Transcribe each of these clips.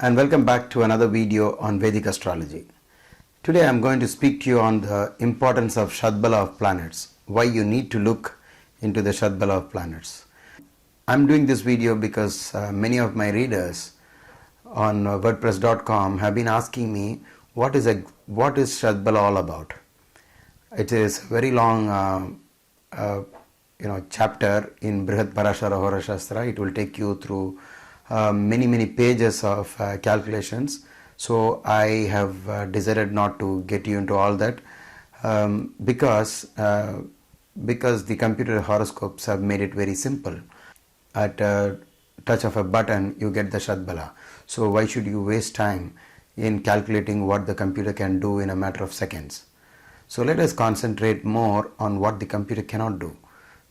and welcome back to another video on Vedic astrology. Today I am going to speak to you on the importance of Shadbala of planets, why you need to look into the Shadbala of planets. I am doing this video because many of my readers on wordpress.com have been asking me what is Shadbala all about. It is a very long chapter in Brihat Parashara Hora Shastra. It will take you through many pages of calculations. So I have decided not to get you into all that because the computer horoscopes have made it very simple. At a touch of a button you get the Shadbala. So why should you waste time in calculating what the computer can do in a matter of seconds? So let us concentrate more on what the computer cannot do.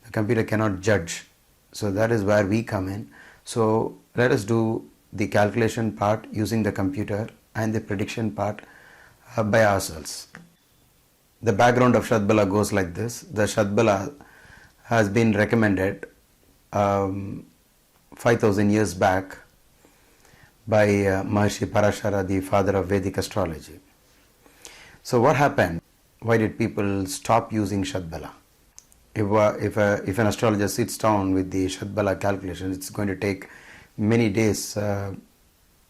The computer cannot judge. So that is where we come in. So let us do the calculation part using the computer and the prediction part by ourselves. The background of Shadbala goes like this. The Shadbala has been recommended 5000 years back by Maharshi Parashara, the father of Vedic astrology. So what happened? Why did people stop using Shadbala? If an astrologer sits down with the Shadbala calculation, it's going to take many days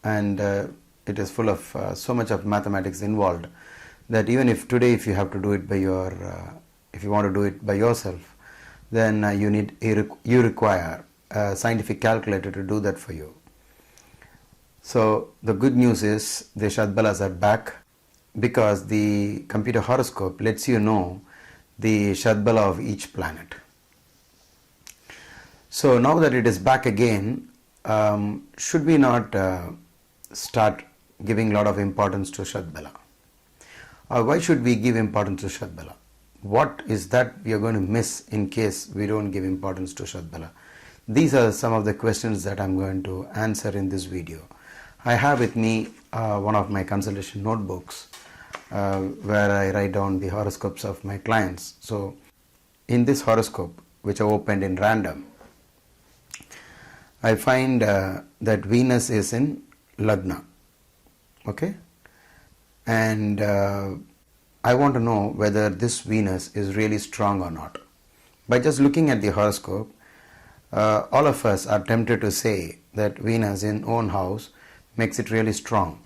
and it is full of so much of mathematics involved that even if today if you have to do it by if you want to do it by yourself, then you require a scientific calculator to do that for you. So the good news is the Shadbalas are back because the computer horoscope lets you know the Shadbala of each planet. So now that it is back again, should we not start giving a lot of importance to Shadbala? Or why should we give importance to Shadbala? What is that we are going to miss in case we don't give importance to Shadbala? These are some of the questions that I am going to answer in this video. I have with me one of my consultation notebooks where I write down the horoscopes of my clients. So in this horoscope, which I opened in random, I find that Venus is in Lagna, okay, and I want to know whether this Venus is really strong or not. By just looking at the horoscope, all of us are tempted to say that Venus in own house makes it really strong.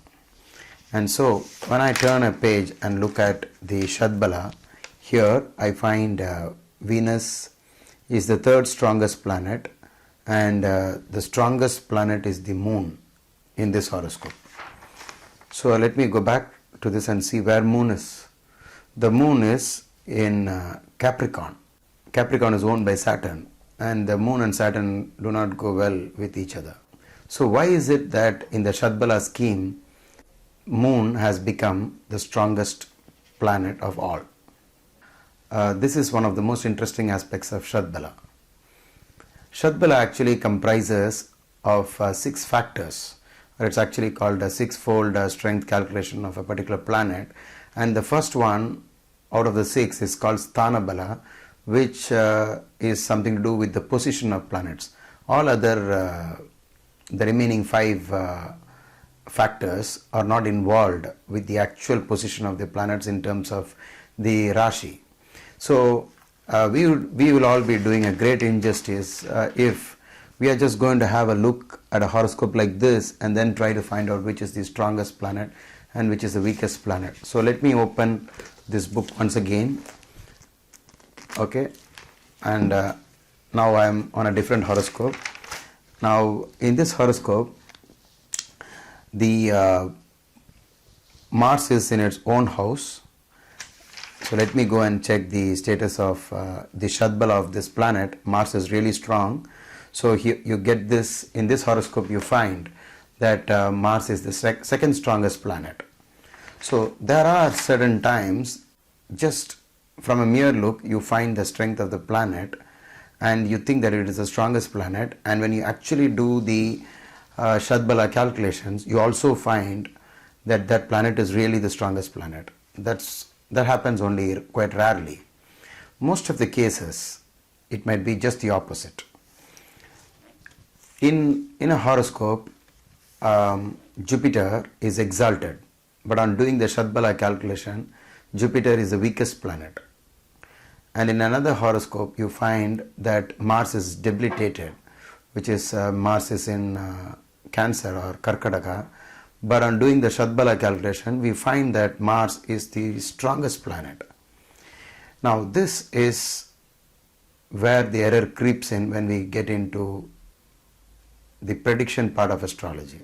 And so when I turn a page and look at the Shadbala, here I find Venus is the third strongest planet, and the strongest planet is the moon in this horoscope. So let me go back to this and see where moon is. The moon is in Capricorn. Capricorn is owned by Saturn, and the moon and Saturn do not go well with each other. So why is it that in the Shadbala scheme moon has become the strongest planet of all? This is one of the most interesting aspects of Shadbala. Shadbala actually comprises of 6 factors. It's actually called a 6-fold strength calculation of a particular planet, and the first one out of the 6 is called Sthanabala, which is something to do with the position of planets. All other the remaining 5 factors are not involved with the actual position of the planets in terms of the Rashi. So we will all be doing a great injustice if we are just going to have a look at a horoscope like this and then try to find out which is the strongest planet and which is the weakest planet. So let me open this book once again, okay, and now I am on a different horoscope. Now in this horoscope, the Mars is in its own house. So let me go and check the status of the Shadbala of this planet. Mars is really strong. So here you get this, in this horoscope you find that Mars is the second strongest planet. So there are certain times, just from a mere look, you find the strength of the planet and you think that it is the strongest planet, and when you actually do the Shadbala calculations, you also find that that planet is really the strongest planet. That happens only quite rarely. Most of the cases, it might be just the opposite. In a horoscope, Jupiter is exalted, but on doing the Shadbala calculation, Jupiter is the weakest planet. And in another horoscope, you find that Mars is debilitated, which is Mars is in Cancer or Karkataka. But on doing the Shadbala calculation, we find that Mars is the strongest planet. Now, this is where the error creeps in when we get into the prediction part of astrology.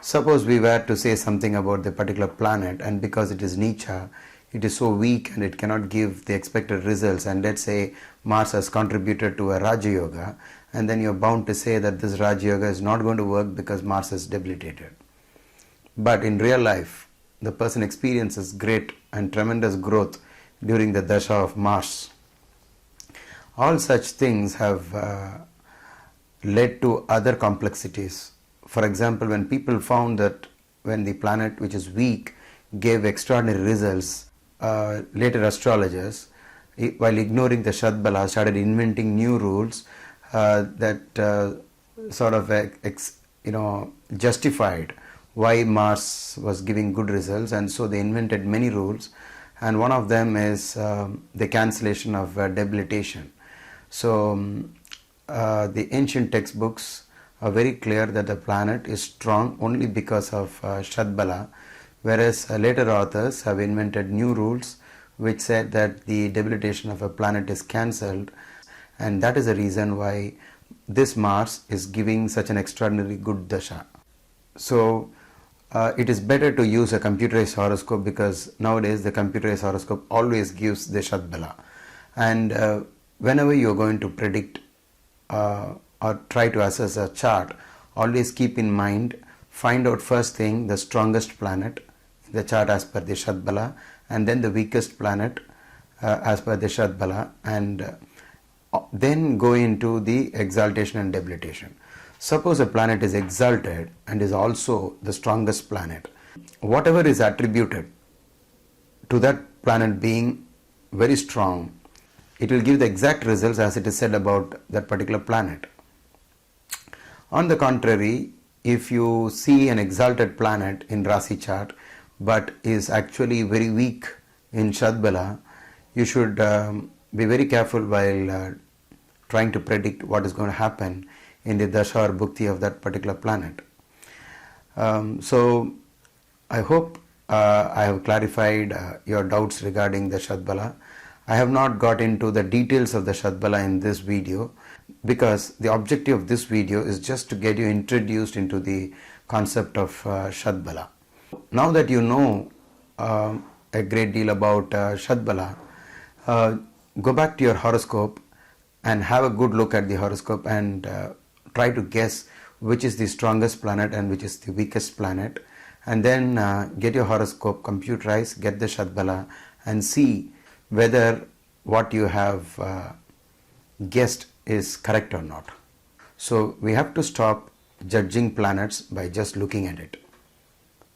Suppose we were to say something about the particular planet, and because it is Nicha, it is so weak and it cannot give the expected results, and let's say Mars has contributed to a Raja Yoga, and then you're bound to say that this Raja Yoga is not going to work because Mars is debilitated. But in real life, the person experiences great and tremendous growth during the Dasha of Mars. All such things have led to other complexities. For example, when people found that when the planet which is weak gave extraordinary results, later astrologers, while ignoring the Shadbala, started inventing new rules that sort of justified why Mars was giving good results, and so they invented many rules, and one of them is the cancellation of debilitation. So the ancient textbooks are very clear that the planet is strong only because of Shadbala, whereas later authors have invented new rules which said that the debilitation of a planet is cancelled, and that is the reason why this Mars is giving such an extraordinary good dasha. So it is better to use a computerized horoscope, because nowadays the computerized horoscope always gives the Shadbala, and whenever you are going to predict or try to assess a chart, always keep in mind, find out first thing the strongest planet in the chart as per the Shadbala, and then the weakest planet as per the Shadbala, and then go into the exaltation and debilitation. Suppose a planet is exalted and is also the strongest planet, whatever is attributed to that planet being very strong, it will give the exact results as it is said about that particular planet. On the contrary, if you see an exalted planet in Rasi chart but is actually very weak in Shadbala, you should be very careful while trying to predict what is going to happen in the Dasha or Bhukti of that particular planet. So I hope I have clarified your doubts regarding the Shadbala. I have not got into the details of the Shadbala in this video, because the objective of this video is just to get you introduced into the concept of Shadbala. Now that you know a great deal about Shadbala, go back to your horoscope and have a good look at the horoscope and try to guess which is the strongest planet and which is the weakest planet, and then get your horoscope computerized, get the Shadbala, and see whether what you have guessed is correct or not. So we have to stop judging planets by just looking at it.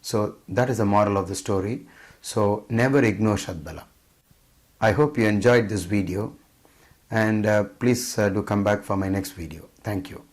So that is the moral of the story. So never ignore Shadbala. I hope you enjoyed this video, and please do come back for my next video. Thank you.